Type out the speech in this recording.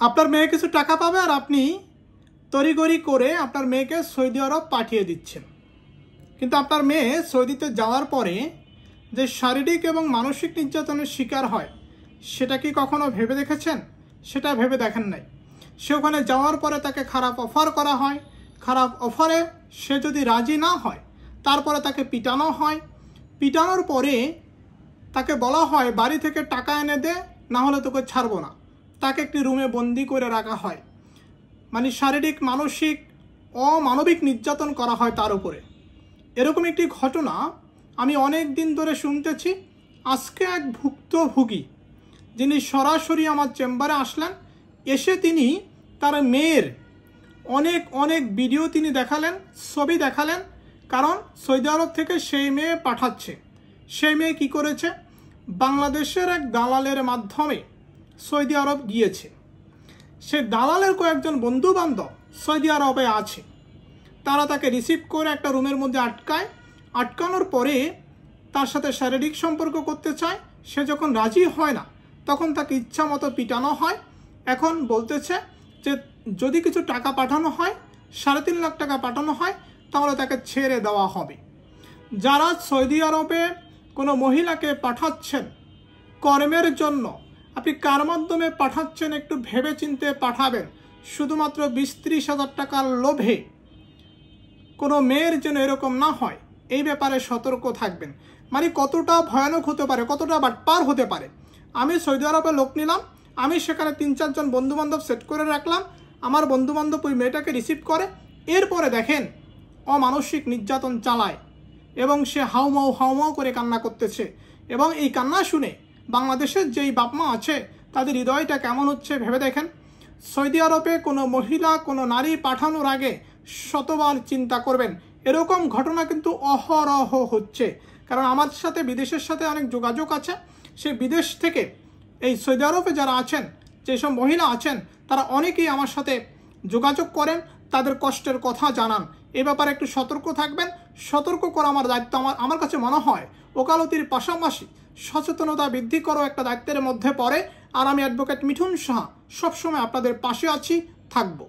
আপনার মেয়ে কিছু টাকা পাবে আর আপনি তড়িঘড়ি করে আপনার মেয়েকে সৌদি আরব পাঠিয়ে দিচ্ছেন। কিন্তু আপনার মেয়ে সৌদিতে যাওয়ার পরে যে শারীরিক এবং মানসিক নির্যাতনের শিকার হয় সেটা কি কখনো ভেবে দেখেছেন? সেটা ভেবে দেখেন নাই। সে ওখানে যাওয়ার পরে তাকে খারাপ অফার করা হয়, খারাপ অফারে সে যদি রাজি না হয় তারপরে তাকে পিটানো হয়। পিটানোর পরে তাকে বলা হয় বাড়ি থেকে টাকা এনে দে, না হলে তোকে ছাড়বো না। তাকে একটি রুমে বন্দি করে রাখা হয়, মানে শারীরিক মানসিক অমানবিক নির্যাতন করা হয় তার উপরে। এরকম একটি ঘটনা আমি অনেক দিন ধরে শুনতেছি। আজকে এক ভুক্তভোগী যিনি সরাসরি আমার চেম্বারে আসলেন, এসে তিনি তার মেয়ের অনেক অনেক ভিডিও তিনি দেখালেন, ছবি দেখালেন। কারণ সৌদি আরব থেকে সেই মেয়ে পাঠাচ্ছে। সেই মেয়ে কী করেছে? বাংলাদেশের এক দালালের মাধ্যমে সৌদি আরব গিয়েছে। সে দালালের কয়েকজন বন্ধু বান্ধব সৌদি আরবে আছে। তারা তাকে রিসিভ করে একটা রুমের মধ্যে আটকায়। আটকানোর পরে তার সাথে শারীরিক সম্পর্ক করতে চায়। সে যখন রাজি হয় না তখন তাকে ইচ্ছা মতো পিটানো হয়। এখন বলতেছে যে যদি কিছু টাকা পাঠানো হয়, 3.5 লাখ টাকা পাঠানো হয়, তাহলে তাকে ছেড়ে দেওয়া হবে। যারা সৌদি আরবে কোনো মহিলাকে পাঠাচ্ছেন কর্মের জন্য, আপনি কার মাধ্যমে পাঠাচ্ছেন একটু ভেবে চিন্তে পাঠাবেন। শুধুমাত্র 20-30 হাজার টাকার লোভে কোনো মেয়ের যেন এরকম না হয়, এই ব্যাপারে সতর্ক থাকবেন। মানে কতটা ভয়ানক হতে পারে, কতটা বাটপার হতে পারে। আমি সৌদি আরবে লোক নিলাম, আমি সেখানে 3-4 জন বন্ধুবান্ধব সেট করে রাখলাম। আমার বন্ধুবান্ধব ওই মেয়েটাকে রিসিভ করে, এরপরে দেখেন অমানসিক নির্যাতন চালায় এবং সে হাউমাউ করে কান্না করতেছে। এবং এই কান্না শুনে বাংলাদেশের যেই বাপমা আছে তাদের হৃদয়টা কেমন হচ্ছে ভেবে দেখেন। সৌদি আরবে কোনো মহিলা, কোনো নারী পাঠানোর আগে শতবার চিন্তা করবেন। এরকম ঘটনা কিন্তু অহরহ হচ্ছে। কারণ আমার সাথে বিদেশের সাথে অনেক যোগাযোগ আছে। সে বিদেশ থেকে এই সৌদি আরবে যারা আছেন, যেসব মহিলা আছেন, তারা অনেকেই আমার সাথে যোগাযোগ করেন, তাদের কষ্টের কথা জানান। এ ব্যাপারে একটু সতর্ক থাকবেন। সতর্ক করা আমার দায়িত্ব। আমার কাছে মনে হয় ওকালতির পাশাপাশি সচেতনতা বৃদ্ধি করো একটা দায়িত্বের মধ্যে পড়ে। আর আমি অ্যাডভোকেট মিঠুন সাহা সবসময় আপনাদের পাশে আছি, থাকবো।